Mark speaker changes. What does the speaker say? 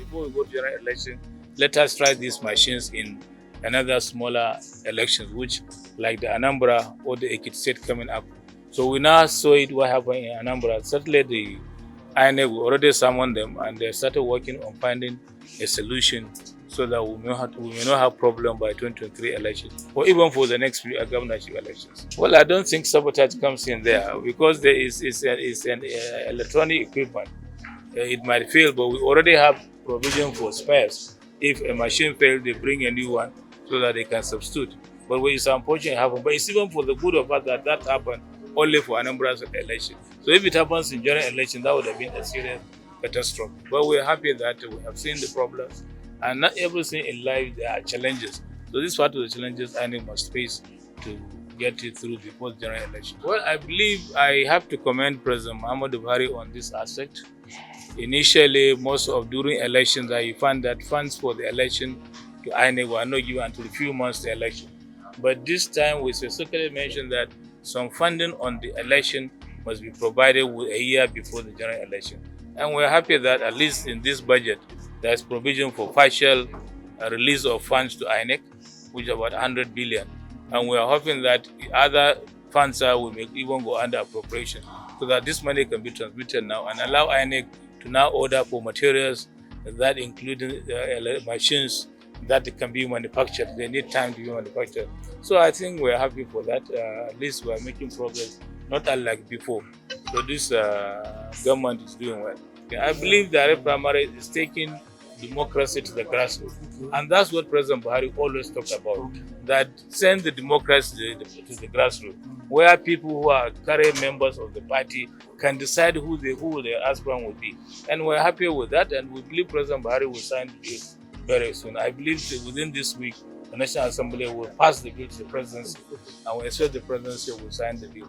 Speaker 1: before we go to general election, let us try these machines in another smaller elections, which like the Anambra or the Ekiti state coming up. So we now saw it what happened in Anambra. Certainly the INEC already summoned them and they started working on finding a solution so that we may not have problem by 2023 elections or even for the next few governorship elections. Well, I don't think sabotage comes in there because there is an electronic equipment. It might fail, but we already have provision for spares. If a machine fails, they bring a new one so that they can substitute. But when it's unfortunate it happens, but it's even for the good of us that happened only for Anambra's election. So if it happens in general election, that would have been a serious catastrophe. But we're happy that we have seen the problems, and not everything in life there are challenges. So this part of the challenges INEC must face to get it through before the general election. Well, I believe I have to commend President Muhammadu Buhari on this aspect. Initially, during elections, I found that funds for the election to INEC were not given until a few months to the election. But this time, we specifically mentioned that some funding on the election must be provided with a year before the general election. And we're happy that at least in this budget, there's provision for partial release of funds to INEC, which is about 100 billion. And we are hoping that other funds will even go under appropriation so that this money can be transmitted now and allow INEC to now order for materials that include machines that can be manufactured. They need time to be manufactured. So I think we're happy for that. At least we're making progress, not unlike before. So this government is doing well. I believe the Arab primary is taking democracy to the grassroots. And that's what President Buhari always talked about, that send the democracy to the grassroots, where people who are current members of the party can decide who their aspirant will be. And we're happy with that, and we believe President Buhari will sign the bill very soon. I believe that within this week, the National Assembly will pass the bill to the presidency, and we expect the presidency will sign the bill.